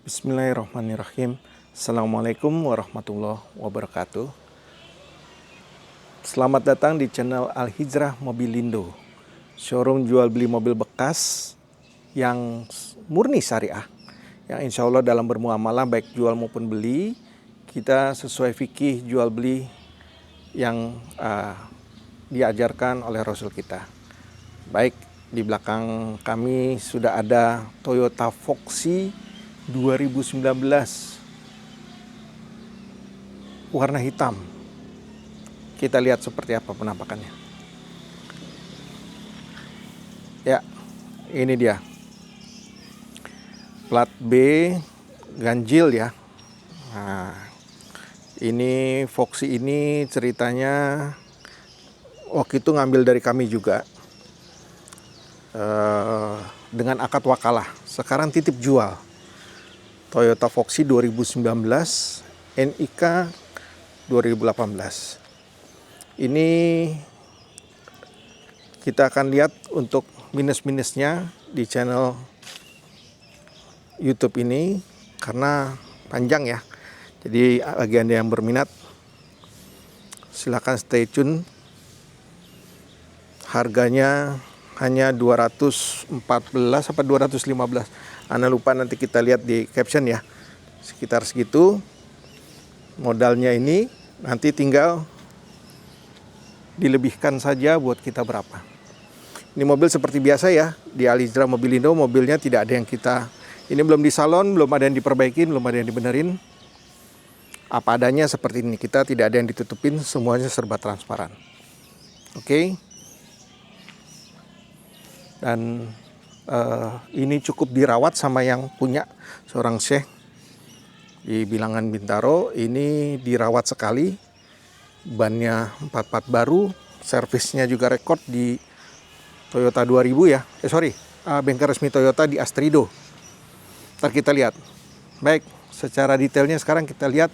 Bismillahirrahmanirrahim. Assalamualaikum warahmatullahi wabarakatuh. Selamat datang di channel Al Hijrah Mobilindo, showroom jual beli mobil bekas yang murni syariah, yang insya Allah dalam bermuamalah baik jual maupun beli kita sesuai fikih jual beli yang diajarkan oleh Rasul kita. Baik, di belakang kami sudah ada Toyota Foxy 2019 warna hitam. Kita lihat seperti apa penampakannya. Ya, ini dia. Plat B ganjil ya. Nah, ini Foxy ini ceritanya waktu itu ngambil dari kami juga dengan akad wakalah. Sekarang titip jual. Toyota Foxy 2019 NIK 2018. Ini kita akan lihat untuk minus-minusnya di channel YouTube ini karena panjang ya. Jadi bagi Anda yang berminat silakan stay tune. Harganya hanya 214 apa 215. Anda lupa, nanti kita lihat di caption ya. Sekitar segitu. Modalnya ini nanti tinggal dilebihkan saja buat kita berapa. Ini mobil seperti biasa ya. Di Al Hijrah Mobilindo mobilnya tidak ada yang kita, ini belum di salon, belum ada yang diperbaikin, belum ada yang dibenerin. Apa adanya seperti ini. Kita tidak ada yang ditutupin, semuanya serba transparan. Oke. Dan ini cukup dirawat sama yang punya, seorang Syekh di Bilangan Bintaro. Ini dirawat sekali, bannya 44 baru, servisnya juga rekod di Toyota 2000 ya. Bengkel resmi Toyota di Astrido. Ntar kita lihat. Baik, secara detailnya sekarang kita lihat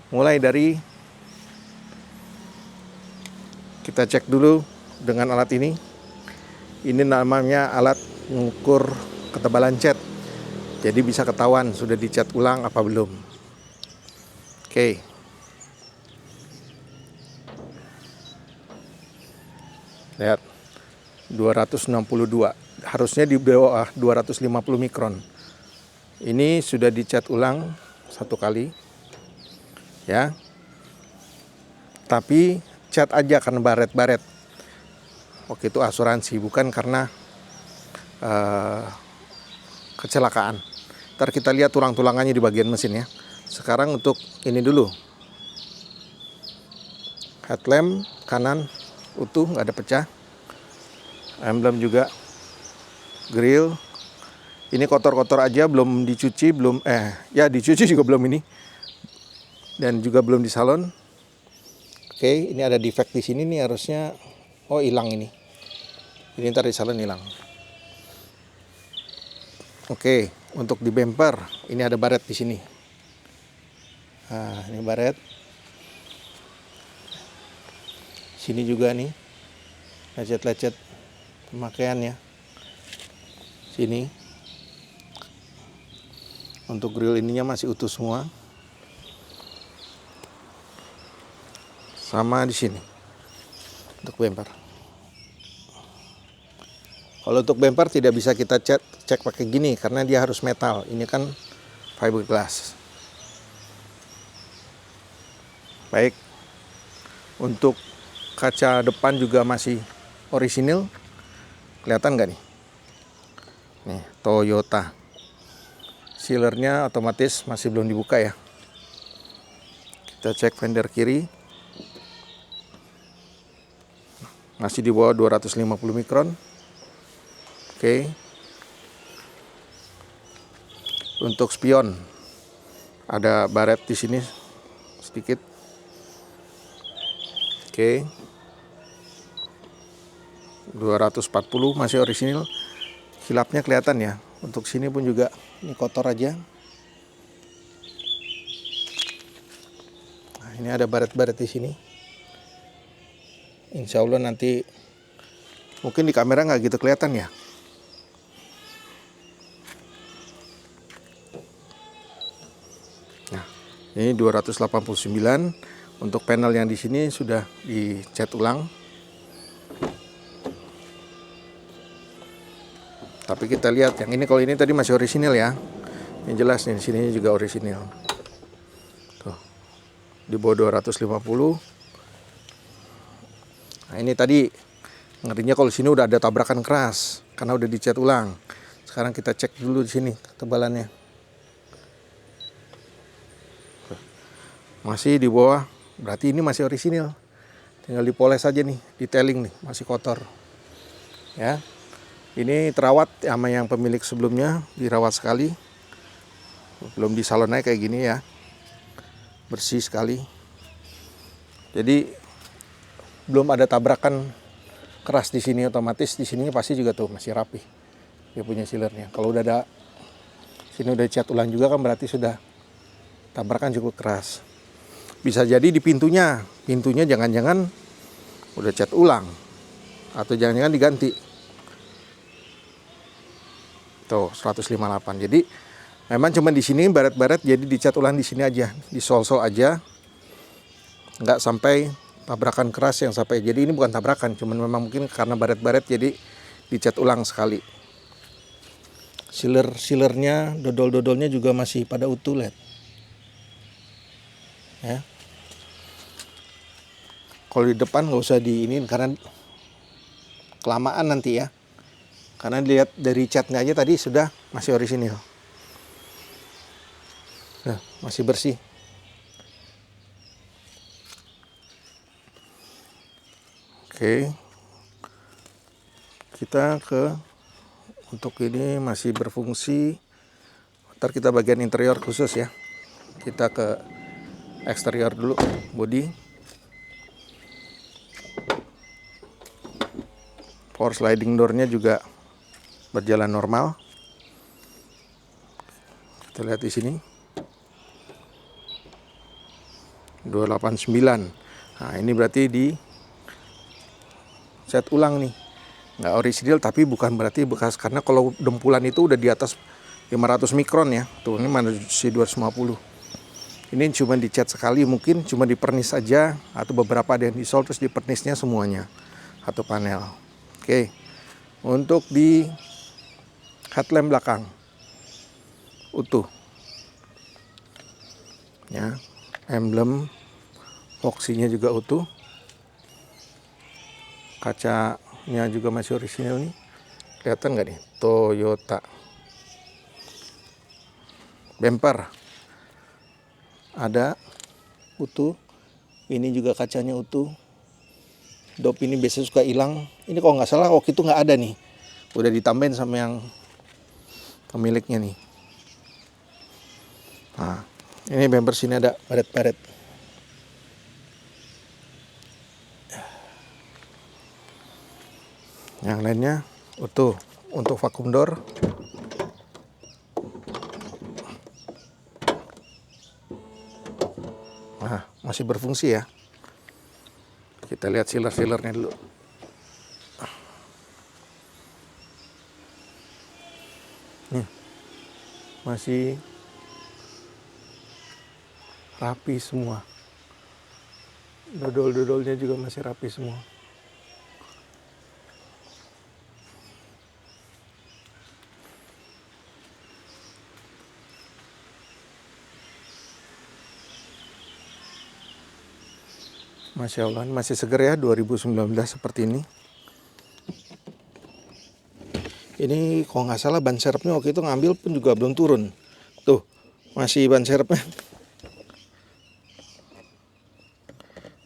mulai dari, kita cek dulu dengan alat ini. Ini namanya alat mengukur ketebalan cat. Jadi bisa ketahuan sudah dicat ulang apa belum. Oke. Lihat. 262. Harusnya di bawah 250 mikron. Ini sudah dicat ulang satu kali. Ya. Tapi cat aja karena baret-baret. Waktu itu asuransi, bukan karena kecelakaan. Ntar kita lihat tulang-tulangannya di bagian mesin ya. Sekarang untuk ini dulu. Headlamp kanan utuh, nggak ada pecah. Emblem juga. Grill. Ini kotor-kotor aja, belum dicuci, dicuci juga belum ini. Dan juga belum di salon. Oke, ini ada defect di sini nih, harusnya hilang ini. Ini ntar di salon hilang. Oke, untuk di bumper ini ada baret di sini. Nah, ini baret. Sini juga nih lecet-lecet pemakaiannya. Sini. Untuk grill ininya masih utuh semua. Sama di sini. Untuk bumper. Kalau untuk bumper tidak bisa kita cek pakai gini karena dia harus metal. Ini kan fiberglass. Baik. Untuk kaca depan juga masih orisinil. Kelihatan nggak nih? Nih, Toyota. Sealernya otomatis masih belum dibuka ya. Kita cek fender kiri. Masih di bawah 250 mikron. Oke. Untuk spion ada baret di sini sedikit. Oke. 240 masih orisinil. Kilapnya kelihatan ya. Untuk sini pun juga ini kotor aja. Nah, ini ada baret-baret di sini. Insya Allah nanti mungkin di kamera nggak gitu kelihatan ya. Ini 289. Untuk panel yang di sini sudah dicat ulang. Tapi kita lihat yang ini, kalau ini tadi masih orisinil ya. Ini jelas nih, di sini juga orisinil. Tuh. Di bawah 250. Nah, ini tadi ngerinya kalau sini udah ada tabrakan keras karena udah dicat ulang. Sekarang kita cek dulu di sini ketebalannya. Masih di bawah, berarti ini masih orisinil. Tinggal dipoles aja nih, detailing nih, masih kotor. Ya. Ini terawat sama yang pemilik sebelumnya, dirawat sekali. Belum di salonnya kayak gini ya. Bersih sekali. Jadi belum ada tabrakan keras di sini, otomatis di sini pasti juga tuh masih rapi. Dia punya sealernya. Kalau udah ada sini udah cat ulang juga kan berarti sudah tabrakan cukup keras. Bisa jadi di pintunya jangan-jangan udah cat ulang atau jangan-jangan diganti. Tuh 158. Jadi memang cuma di sini baret-baret, jadi dicat ulang di sini aja, di sol-sol aja. Nggak sampai tabrakan keras yang sampai. Jadi ini bukan tabrakan, cuman memang mungkin karena baret-baret jadi dicat ulang sekali. Sealernya, dodol-dodolnya juga masih pada utuh, lihat. Ya. Kalau di depan nggak usah diinin karena kelamaan nanti ya. Karena dilihat dari catnya aja tadi sudah masih orisinil. Nah, masih bersih. Oke. Kita untuk ini masih berfungsi. Ntar kita bagian interior khusus ya. Kita ke eksterior dulu, body. Power sliding door-nya juga berjalan normal. Kita lihat di sini. 289. Nah, ini berarti di set ulang nih. Nggak orisinil tapi bukan berarti bekas, karena kalau dempulan itu udah di atas 500 mikron ya. Tuh ini masih 250. Ini cuma dicat sekali, mungkin cuma dipernis aja atau beberapa ada yang disol terus dipernisnya semuanya satu panel. Oke. Untuk di headlamp belakang utuh. Ya. Emblem boxinya juga utuh. Kacanya juga masih orisinil nih. Kelihatan nggak nih? Toyota. Bumper ada utuh. Ini juga kacanya utuh. Dop ini biasanya suka hilang. Ini kalau nggak salah waktu itu nggak ada nih. Udah ditambahin sama yang pemiliknya nih. Nah, ini bumper sini ada baret-baret. Yang lainnya utuh. Untuk vacuum door masih berfungsi ya. Kita lihat sealer-sealernya dulu. Nih, masih rapi semua. Dodol-dodolnya juga masih rapi semua. Masya Allah, masih seger ya 2019 seperti ini. Ini kalau nggak salah ban serepnya waktu itu ngambil pun juga belum turun. Tuh, masih ban serepnya.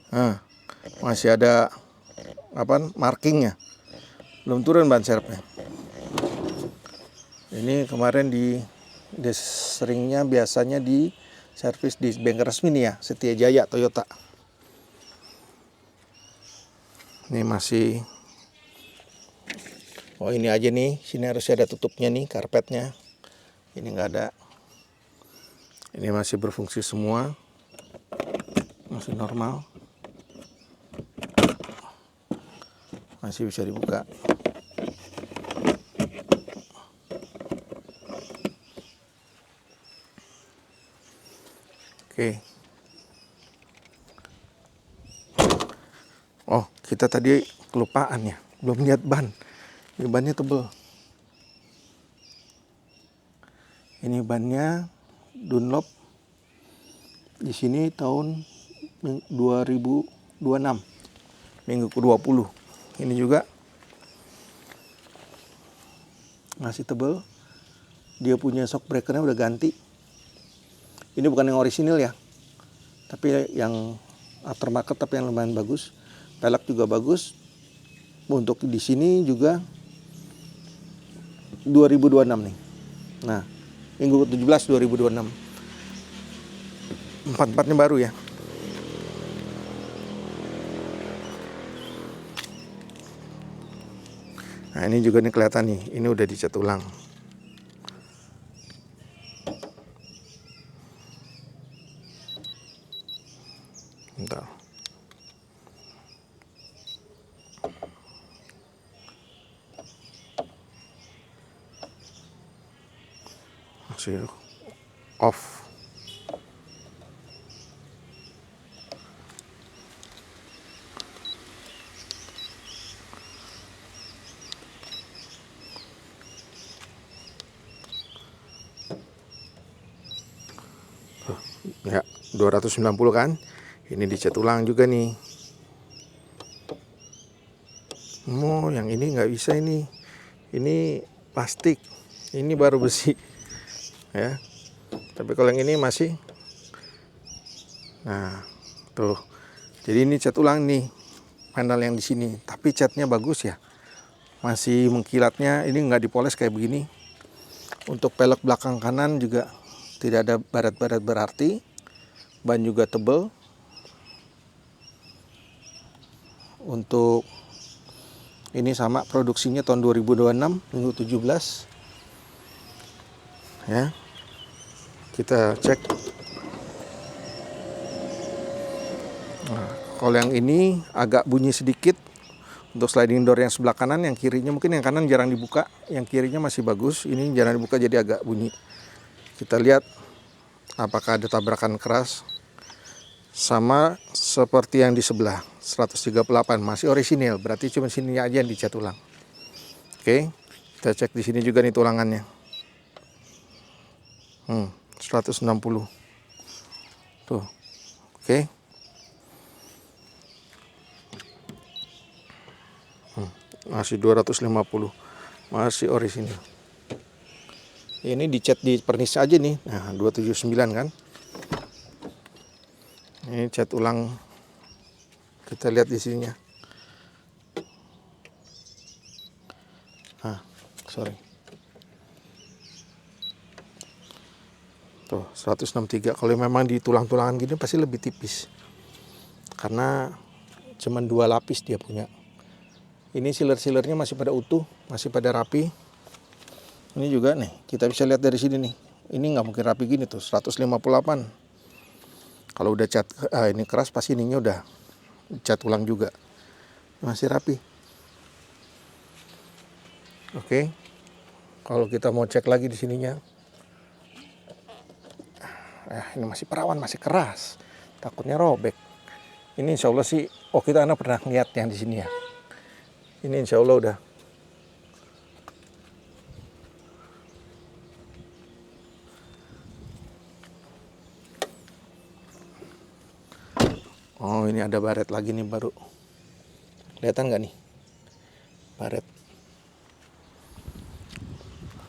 Nah, masih ada markingnya. Belum turun ban serepnya. Ini kemarin seringnya biasanya di servis di bengkel resmi nih ya, Setia Jaya Toyota. Ini masih, oh ini aja nih, sini harusnya ada tutupnya nih, karpetnya. Ini nggak ada. Ini masih berfungsi semua, masih normal, masih bisa dibuka. Oke. Oh, kita tadi kelupaan ya, belum lihat ban. Ini bannya tebel. Ini bannya Dunlop. Di sini tahun 2026, minggu ke-20. Ini juga masih tebel. Dia punya shock breakernya udah ganti. Ini bukan yang orisinil ya, tapi yang aftermarket, tapi yang lumayan bagus. Pelek juga bagus. Untuk di sini juga 2026 nih. Nah, minggu ke-17 2026. Empat-empatnya baru ya. Nah, ini juga nih kelihatan nih, ini udah dicat ulang. Bentar. Masih off. Ya, 290 kan. Ini dicat ulang juga nih. Oh, yang ini nggak bisa ini. Ini plastik. Ini baru besi. Ya. Tapi kalau yang ini masih. Nah, tuh. Jadi ini cat ulang nih. Panel yang di sini. Tapi catnya bagus ya. Masih mengkilatnya. Ini nggak dipoles kayak begini. Untuk pelek belakang kanan juga tidak ada baret-baret berarti. Ban juga tebel. Untuk ini sama produksinya tahun 2026 minggu 17. Ya. Kita cek. Nah, kalau yang ini agak bunyi sedikit. Untuk sliding door yang sebelah kanan, yang kirinya mungkin yang kanan jarang dibuka, yang kirinya masih bagus. Ini jarang dibuka jadi agak bunyi. Kita lihat apakah ada tabrakan keras. Sama seperti yang di sebelah 138 masih orisinil, berarti cuma sininya aja yang dicat ulang. Oke, kita cek di sini juga nih tulangannya. 160. Tuh. Oke. Masih 250. Masih orisinil. Ini dicat di pernis aja nih. Nah, 279 kan. Ini cat ulang. Kita lihat di sininya. Sorry. Tuh, 163. Kalau memang di tulang-tulangan gini pasti lebih tipis. Karena cuman 2 lapis dia punya. Ini sealer-sealernya masih pada utuh, masih pada rapi. Ini juga nih, kita bisa lihat dari sini nih. Ini nggak mungkin rapi gini tuh, 158. Kalau udah cat ini keras, pasti ininya udah cat ulang juga. Masih rapi. Oke. Kalau kita mau cek lagi di sininya. Ini masih perawan, masih keras. Takutnya robek. Ini insya Allah sih, kita anak pernah lihat yang di sini ya. Ini insya Allah udah. Oh, ini ada baret lagi nih baru. Kelihatan nggak nih? Baret.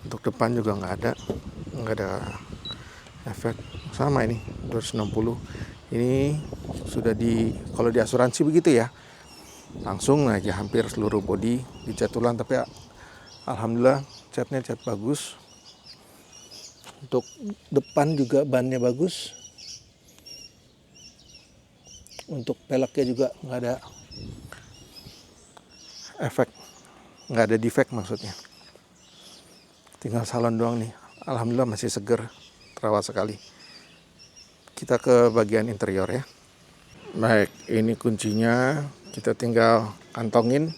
Untuk depan juga nggak ada efek. Sama ini 260. Ini sudah kalau di asuransi begitu ya, langsung aja hampir seluruh bodi dicat ulang. Tapi alhamdulillah catnya cat bagus. Untuk depan juga bannya bagus. Untuk peleknya juga nggak ada efek, nggak ada defect maksudnya. Tinggal salon doang nih. Alhamdulillah masih seger, terawat sekali. Kita ke bagian interior ya. Baik, ini kuncinya. Kita tinggal kantongin.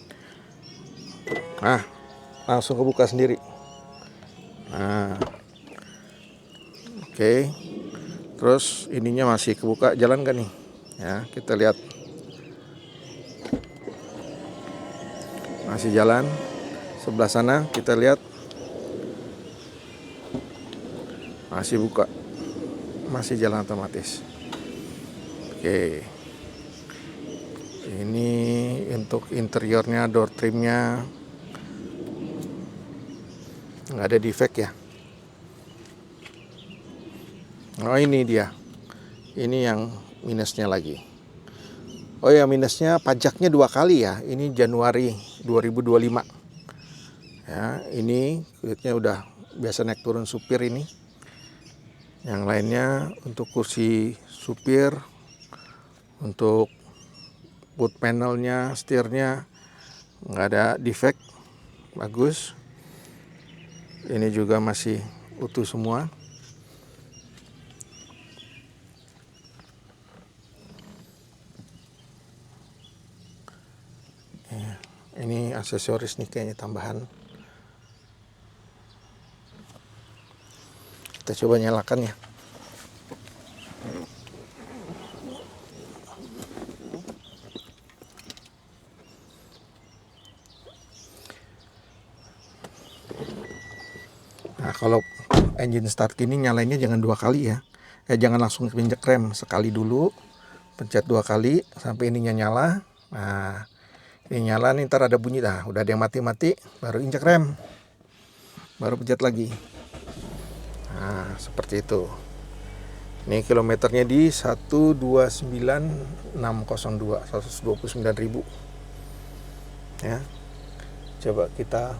Nah, langsung kebuka sendiri. Nah, oke. Terus ininya masih kebuka, jalan kan nih? Ya, kita lihat. Masih jalan. Sebelah sana kita lihat. Masih buka. Masih jalan otomatis. Oke. Ini untuk interiornya, door trimnya nggak ada defect ya. Oh, ini dia. Ini yang minusnya lagi. Oh ya, minusnya pajaknya 2 kali ya. Ini Januari 2025. Ya, ini kulitnya udah biasa naik turun supir ini. Yang lainnya untuk kursi supir, untuk wood panelnya, setirnya nggak ada defect, bagus. Ini juga masih utuh semua. Ya, ini aksesoris nih kayaknya tambahan. Kita coba nyalakan ya. Nah, kalau engine start gini nyalainnya jangan 2 kali ya. Jangan langsung injek rem, sekali dulu. Pencet 2 kali sampai ininya nyala. Nah, ini nyala nih, ntar ada bunyi. Nah, udah ada yang mati-mati, baru injek rem. Baru pencet lagi. Nah, seperti itu. Ini kilometernya di 129.602, 129.000. Ya. Coba kita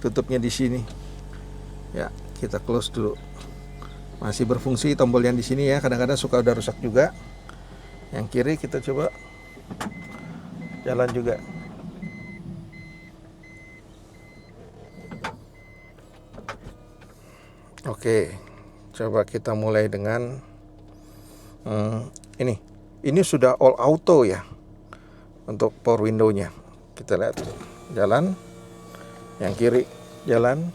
tutupnya di sini. Ya, kita close dulu. Masih berfungsi tombol yang di sini ya. Kadang-kadang suka udah rusak juga. Yang kiri kita coba jalan juga. Oke, coba kita mulai dengan ini. Ini sudah all auto ya untuk power window-nya. Kita lihat jalan. Yang kiri jalan.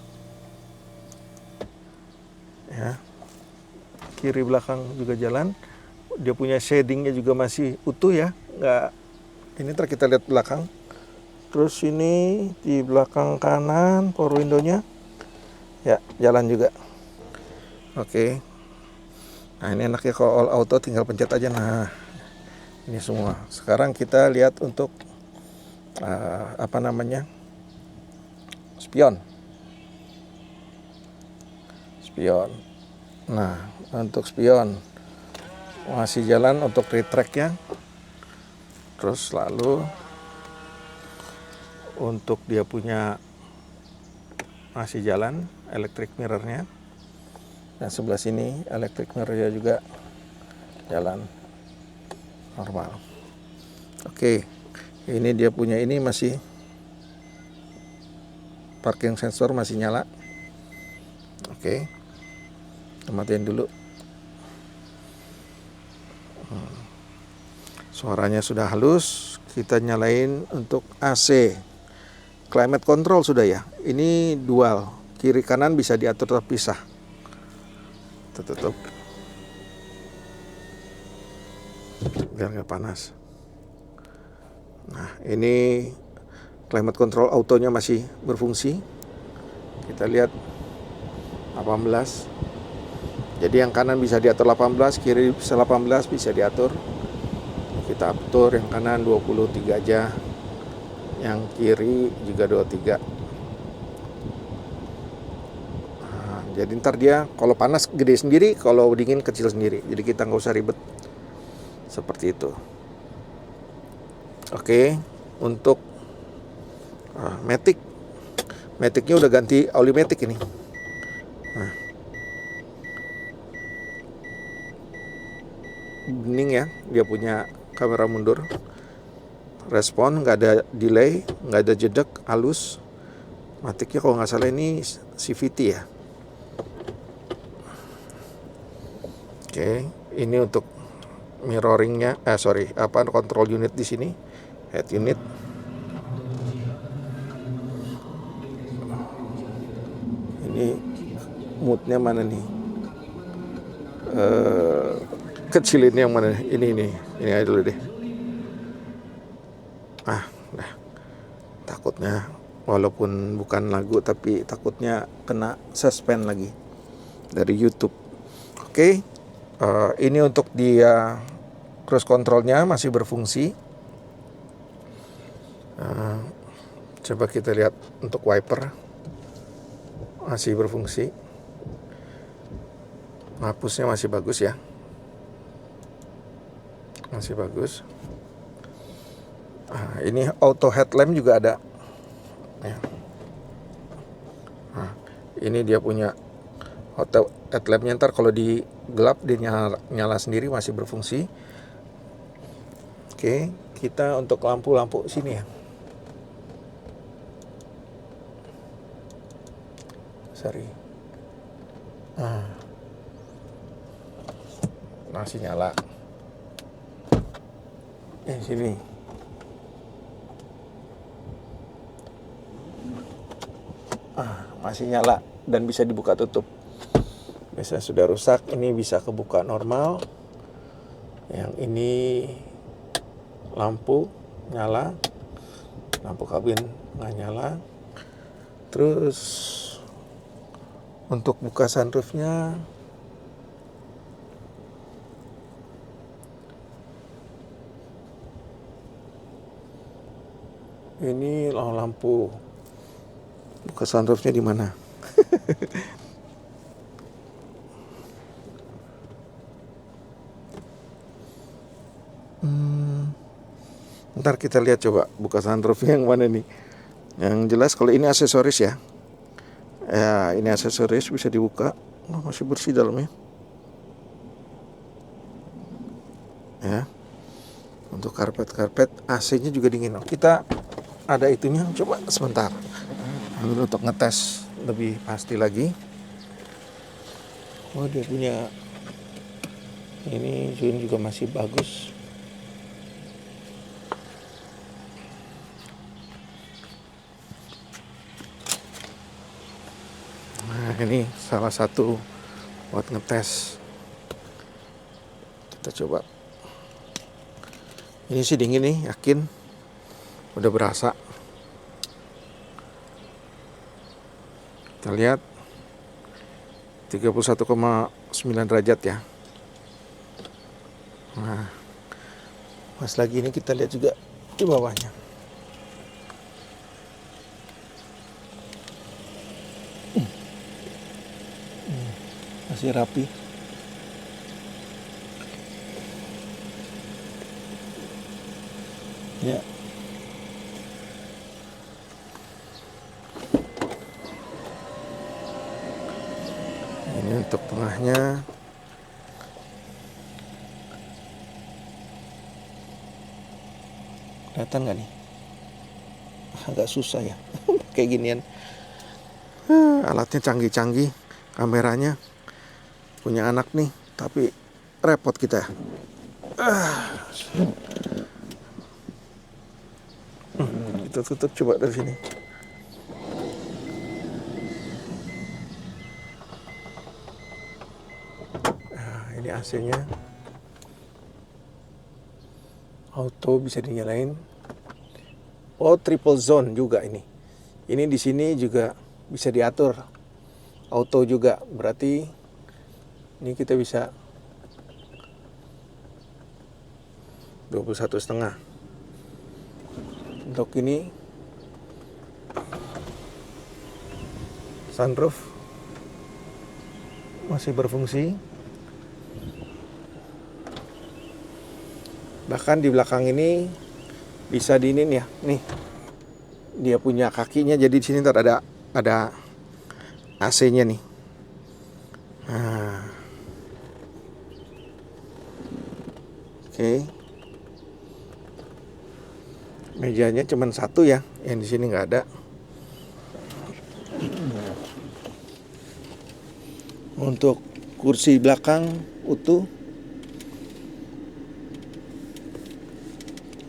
Ya. Kiri belakang juga jalan. Dia punya shadingnya juga masih utuh ya. Nggak. Ini ntar kita lihat belakang. Terus ini di belakang kanan power window-nya. Ya, jalan juga. Oke. Nah, ini enaknya kalau all auto tinggal pencet aja. Nah, ini semua. Sekarang kita lihat untuk spion. Nah, untuk spion masih jalan untuk retract-nya. Terus lalu untuk dia punya masih jalan electric mirror-nya. Dan sebelah sini electric mirror-nya juga jalan normal. Oke, ini dia punya ini masih parking sensor masih nyala. Oke, kita matiin dulu. Suaranya sudah halus. Kita nyalain untuk AC. Climate control sudah ya. Ini dual, kiri kanan bisa diatur terpisah. Tutup biar nggak panas. Nah, ini climate control autonya masih berfungsi. Kita lihat 18. Jadi yang kanan bisa diatur 18, kiri bisa 18, bisa diatur. Kita atur yang kanan 23 aja. Yang kiri juga 23. Jadi ntar dia kalau panas gede sendiri, kalau dingin kecil sendiri. Jadi kita nggak usah ribet seperti itu. Oke, untuk Matic-nya udah ganti oli Matic ini. Nah, bening ya, dia punya kamera mundur, respon, nggak ada delay, nggak ada jedek, halus. Matic-nya kalau nggak salah ini CVT ya. Oke, ini untuk mirroringnya, control unit di sini, head unit. Ini moodnya mana nih? Kecilin yang mana? Ini aja dulu deh. Nah, takutnya walaupun bukan lagu tapi takutnya kena suspend lagi dari YouTube. Oke, ini untuk dia cruise controlnya masih berfungsi. Coba kita lihat untuk wiper masih berfungsi. Hapusnya masih bagus ya, masih bagus. Ini auto headlamp juga ada ya. Ini dia punya auto headlampnya, ntar kalau di gelap dia nyala sendiri, masih berfungsi. Oke, kita untuk lampu sini ya. Sorry. Masih nyala. Sini. Masih nyala dan bisa dibuka tutup. Biasanya sudah rusak, ini bisa kebuka normal. Yang ini lampu nyala, lampu kabin nggak nyala. Terus untuk buka sunroofnya ini lampu buka sunroofnya di mana? Ntar kita lihat coba buka sunroofnya yang mana nih. Yang jelas kalau ini aksesoris ya. Ya, ini aksesoris bisa dibuka. Masih bersih dalamnya. Ya. Untuk karpet AC-nya juga dingin. Kita ada itunya, coba sebentar. Untuk ngetes lebih pasti lagi. Oh, dia punya ini juga masih bagus. Nah, ini salah satu buat ngetes. Kita coba. Ini sih dingin nih, yakin. Udah berasa. Kita lihat 31,9 derajat ya. Nah, pas lagi ini kita lihat juga di bawahnya. Masih rapi. Ya. Ini untuk tengahnya. Kelihatan nggak nih? Agak susah ya. Kayak ginian. Alatnya canggih-canggih, kameranya punya anak nih, tapi repot kita. Kita tutup coba dari sini. Ini AC-nya auto, bisa dinyalain. Oh, triple zone juga ini. Ini di sini juga bisa diatur auto juga, berarti ini kita bisa 21,5. Untuk ini sunroof masih berfungsi. Bahkan di belakang ini bisa diinin ya, nih dia punya kakinya, jadi di sini ntar ada AC-nya nih. Oke. Mejanya cuma satu ya, yang di sini nggak ada. Untuk kursi belakang utuh,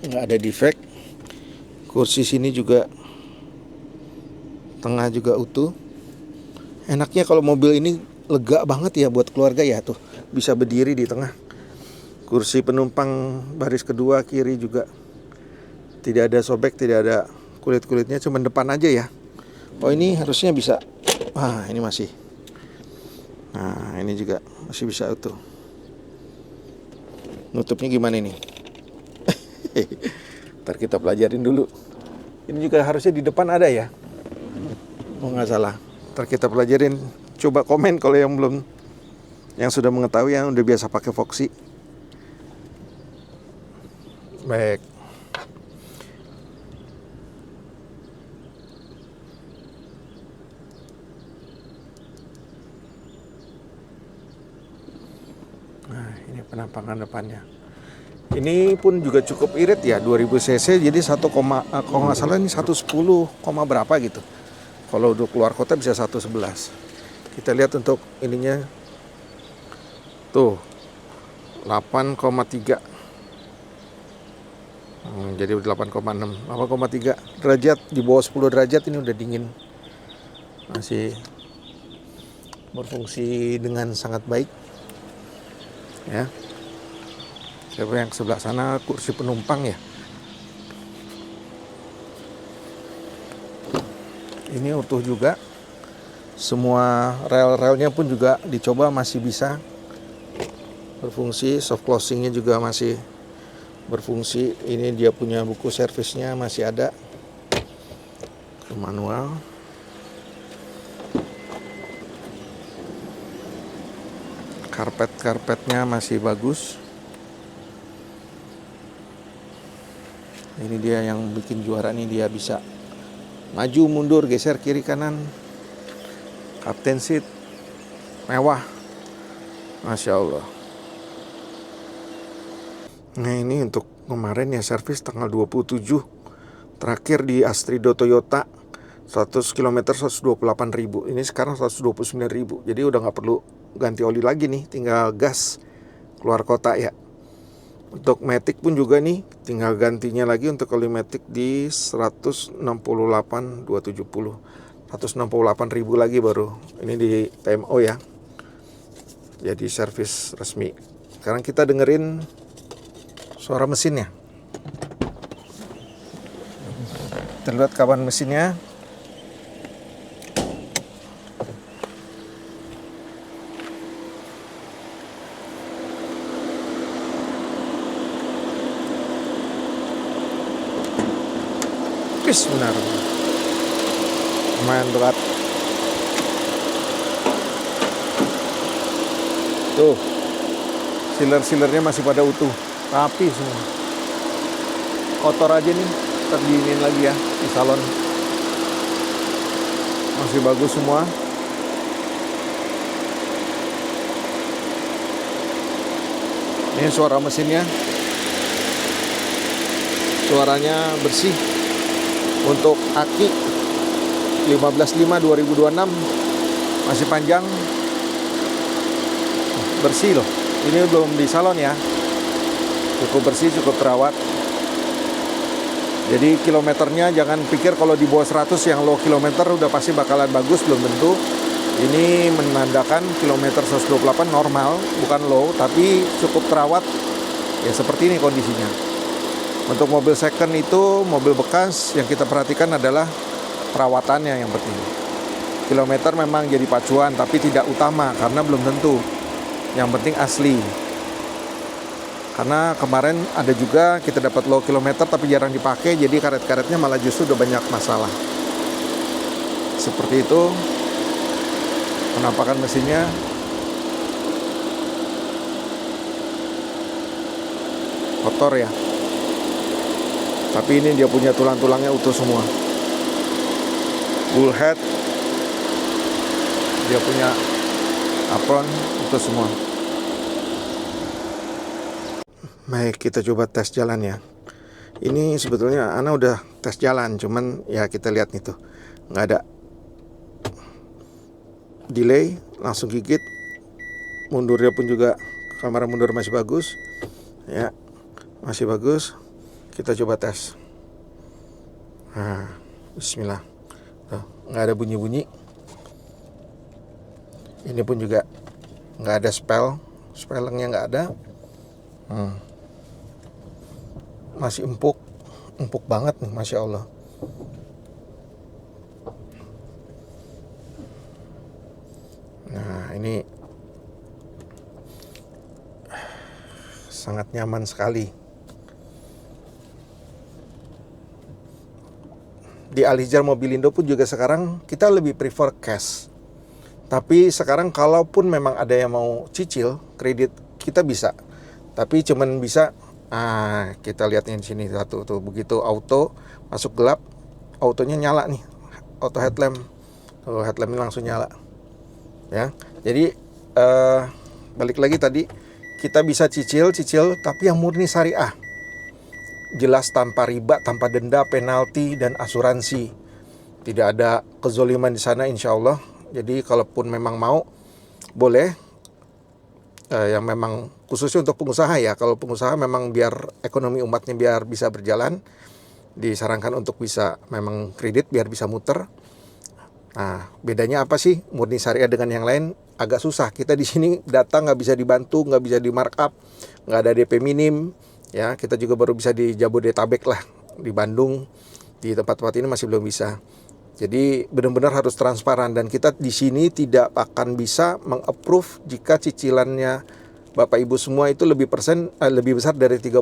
nggak ada defect. Kursi sini juga, tengah juga utuh. Enaknya kalau mobil ini lega banget ya buat keluarga ya, tuh bisa berdiri di tengah. Kursi penumpang baris kedua kiri juga tidak ada sobek, tidak ada kulit-kulitnya, cuma depan aja ya. Oh ini harusnya bisa. Wah ini masih. Nah ini juga masih bisa utuh. Nutupnya gimana ini? Ntar kita pelajarin dulu. Ini juga harusnya di depan ada ya. Oh nggak salah. Ntar kita pelajarin. Coba komen kalau yang belum, yang sudah mengetahui, yang udah biasa pakai Foxy. Baik. Nah ini penampakan depannya. Ini pun juga cukup irit ya, 2000 cc, jadi 1, kalau nggak salah ini 110, berapa gitu. Kalau udah keluar kota bisa 111. Kita lihat untuk ininya, tuh 8,3. Jadi 8,6, 8,3 derajat, di bawah 10 derajat ini udah dingin. Masih berfungsi dengan sangat baik. Ya. Siapa yang sebelah sana kursi penumpang ya. Ini utuh juga. Semua rel-relnya pun juga dicoba masih bisa berfungsi. Soft closingnya juga masih berfungsi. Ini dia punya buku servisnya masih ada. Manual. Karpetnya masih bagus. Ini dia yang bikin juara nih, dia bisa maju mundur, geser kiri kanan. Captain seat mewah, Masya Allah. Nah ini untuk kemarin ya, servis tanggal 27. Terakhir di Astrido Toyota 100 km 128.000. Ini sekarang 129.000. Jadi udah gak perlu ganti oli lagi nih, tinggal gas keluar kota ya. Untuk Matic pun juga nih, tinggal gantinya lagi untuk oli Matic di 168.270. 168.000 lagi baru. Ini di TMO ya. Jadi servis resmi. Sekarang kita dengerin suara mesinnya. Kita lihat kapan mesinnya. Bismillahirrahmanirrahim. Lumayan berat. Tuh, sealer-sealernya masih pada utuh, rapi semua. Kotor aja nih, terdiinin lagi ya di salon. Masih bagus semua. Ini suara mesinnya. Suaranya bersih. Untuk aki 15.5/2026 masih panjang, bersih loh. Ini belum di salon ya, cukup bersih, cukup terawat. Jadi kilometernya jangan pikir kalau di bawah 100 yang low kilometer udah pasti bakalan bagus, belum tentu. Ini menandakan kilometer 128 normal, bukan low, tapi cukup terawat. Ya seperti ini kondisinya. Untuk mobil second itu, mobil bekas, yang kita perhatikan adalah perawatannya yang penting. Kilometer memang jadi pacuan, tapi tidak utama karena belum tentu. Yang penting asli. Karena kemarin ada juga kita dapat low kilometer tapi jarang dipakai, jadi karet-karetnya malah justru udah banyak masalah. Seperti itu. Penampakan mesinnya. Kotor ya. Tapi ini dia punya tulang-tulangnya utuh semua. Bullhead. Dia punya apron utuh semua. Baik, kita coba tes jalan ya. Ini sebetulnya Ana udah tes jalan, cuman ya kita lihat nih tuh, nggak ada delay, langsung gigit. Mundurnya pun juga, kamera mundur masih bagus. Ya, masih bagus. Kita coba tes. Nah, bismillah. Tuh, nggak ada bunyi-bunyi. Ini pun juga nggak ada spellingnya nggak ada. Masih empuk banget nih, Masya Allah. Nah, ini sangat nyaman sekali. Di Al-Hijrah Mobilindo pun juga sekarang kita lebih prefer cash. Tapi sekarang kalaupun memang ada yang mau cicil kredit, kita bisa. Tapi cuman bisa, kita lihatnya di sini satu tuh, begitu auto masuk gelap, autonya nyala nih, auto headlamp. Tuh, headlampnya langsung nyala. Ya. Jadi balik lagi tadi, kita bisa cicil tapi yang murni syariah. Jelas tanpa riba, tanpa denda, penalti, dan asuransi. Tidak ada kezoliman di sana insya Allah. Jadi kalaupun memang mau, boleh. Yang memang khususnya untuk pengusaha ya. Kalau pengusaha memang biar ekonomi umatnya biar bisa berjalan, disarankan untuk bisa memang kredit biar bisa muter. Nah, bedanya apa sih murni syariah dengan yang lain? Agak susah. Kita di sini datang nggak bisa dibantu, nggak bisa di markup, nggak ada DP minim. Ya, kita juga baru bisa di Jabodetabek lah, di Bandung, di tempat-tempat ini masih belum bisa. Jadi benar-benar harus transparan, dan kita di sini tidak akan bisa meng-approve jika cicilannya Bapak Ibu semua itu lebih besar dari 30%,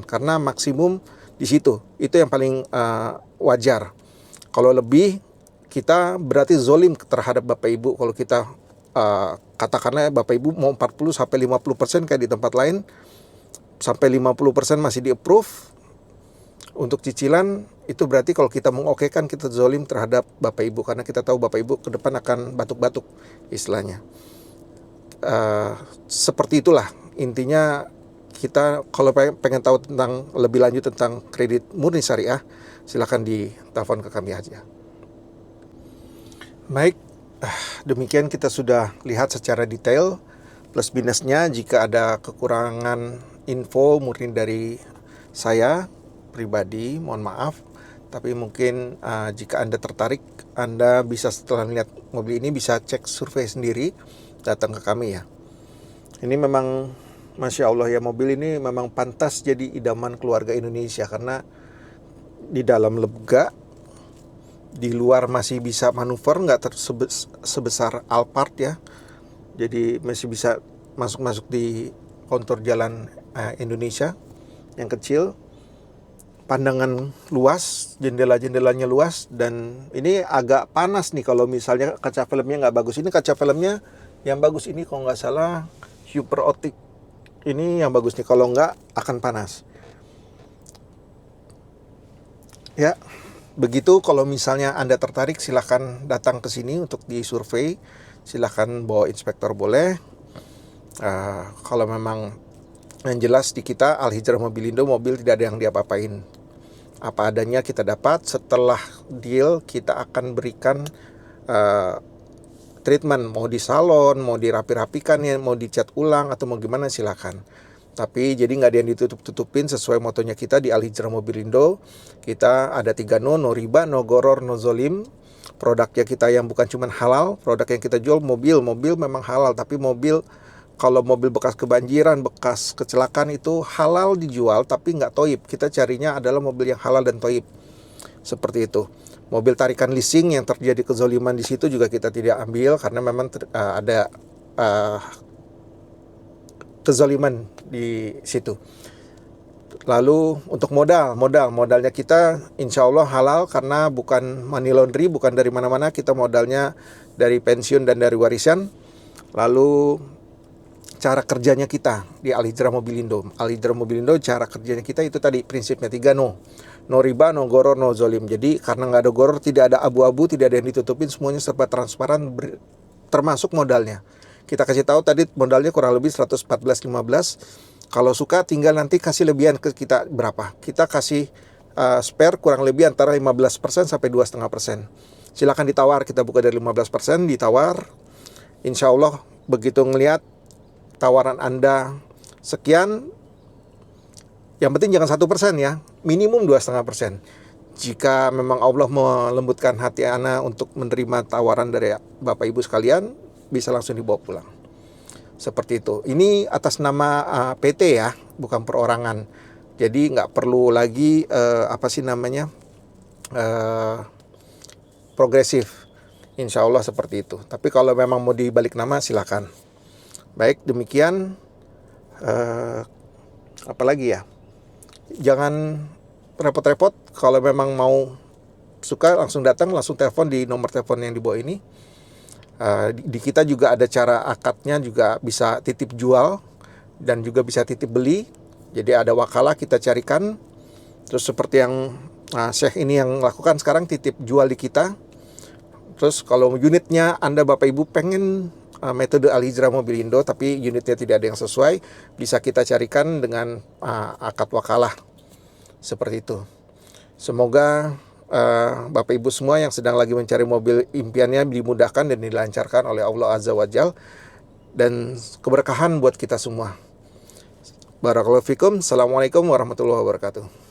karena maksimum di situ. Itu yang paling wajar. Kalau lebih, kita berarti zolim terhadap Bapak Ibu. Kalau kita katakanlah Bapak Ibu mau 40-50% kayak di tempat lain, sampai 50% masih di-approve untuk cicilan, itu berarti kalau kita mengokekan, kita zolim terhadap Bapak Ibu, karena kita tahu Bapak Ibu ke depan akan batuk-batuk istilahnya. Seperti itulah intinya. Kita kalau pengen tahu tentang lebih lanjut tentang kredit murni syariah, silakan ditelepon ke kami aja. Baik, demikian kita sudah lihat secara detail plus minusnya. Jika ada kekurangan info murni dari saya pribadi, mohon maaf. Tapi mungkin jika Anda tertarik, Anda bisa setelah melihat mobil ini bisa cek survei sendiri, datang ke kami ya. Ini memang Masya Allah ya, mobil ini memang pantas jadi idaman keluarga Indonesia, karena di dalam lega, di luar masih bisa manuver, nggak sebesar Alphard ya. Jadi masih bisa masuk di kontur jalan Indonesia yang kecil, pandangan luas, jendela-jendelanya luas, dan ini agak panas nih kalau misalnya kaca filmnya nggak bagus. Ini kaca filmnya yang bagus ini kalau nggak salah Super Optic, ini yang bagus nih, kalau nggak akan panas. Ya, begitu. Kalau misalnya Anda tertarik, silahkan datang ke sini untuk disurvei. Silahkan bawa inspektor boleh. Kalau memang yang jelas di kita Al-Hijrah Mobilindo, mobil tidak ada yang diapa-apain. Apa adanya kita dapat. Setelah deal kita akan berikan treatment, mau di salon, mau dirapi-rapikan ya, mau dicat ulang atau mau gimana silakan. Tapi jadi nggak ada yang ditutup-tutupin. Sesuai motonya kita di Al-Hijrah Mobilindo, kita ada 3 no riba, no goror, no zolim. Produknya kita yang bukan cuma halal, produk yang kita jual mobil memang halal, tapi kalau mobil bekas kebanjiran, bekas kecelakaan itu halal dijual, tapi nggak toib. Kita carinya adalah mobil yang halal dan toib. Seperti itu. Mobil tarikan leasing yang terjadi kezoliman di situ juga kita tidak ambil, karena memang ada kezoliman di situ. Lalu untuk modalnya kita insya Allah halal, karena bukan money laundry, bukan dari mana-mana. Kita modalnya dari pensiun dan dari warisan. Lalu cara kerjanya kita di Al-Hijrah Mobilindo. Al-Hijrah Mobilindo cara kerjanya kita itu tadi prinsipnya 3 no. No riba, no goror, no zolim. Jadi karena nggak ada goror, tidak ada abu-abu, tidak ada yang ditutupin, semuanya serba transparan, termasuk modalnya. Kita kasih tahu tadi modalnya kurang lebih 114.15. Kalau suka tinggal nanti kasih lebihan ke kita berapa. Kita kasih spare kurang lebih antara 15% sampai 2,5%. Silakan ditawar, kita buka dari 15%, ditawar. Insya Allah begitu ngelihat tawaran Anda sekian, yang penting jangan 1% ya, minimum 2,5%. Jika memang Allah melembutkan hati Anda untuk menerima tawaran dari Bapak Ibu sekalian, bisa langsung dibawa pulang. Seperti itu. Ini atas nama PT ya, bukan perorangan. Jadi nggak perlu lagi progresif. Insya Allah seperti itu. Tapi kalau memang mau dibalik nama silakan. Baik, demikian. Apalagi ya? Jangan repot-repot. Kalau memang mau suka langsung datang, langsung telepon di nomor telepon yang di bawah ini. Di kita juga ada cara akadnya, juga bisa titip jual dan juga bisa titip beli. Jadi ada wakalah kita carikan. Terus seperti yang Syekh ini yang lakukan sekarang, titip jual di kita. Terus kalau unitnya Anda Bapak Ibu pengen metode Al-Hijrah Mobilindo tapi unitnya tidak ada yang sesuai, bisa kita carikan dengan akad wakalah. Seperti itu. Semoga Bapak Ibu semua yang sedang lagi mencari mobil impiannya dimudahkan dan dilancarkan oleh Allah Azza wa Jal, dan keberkahan buat kita semua. Barakallahu fikum. Assalamualaikum warahmatullahi wabarakatuh.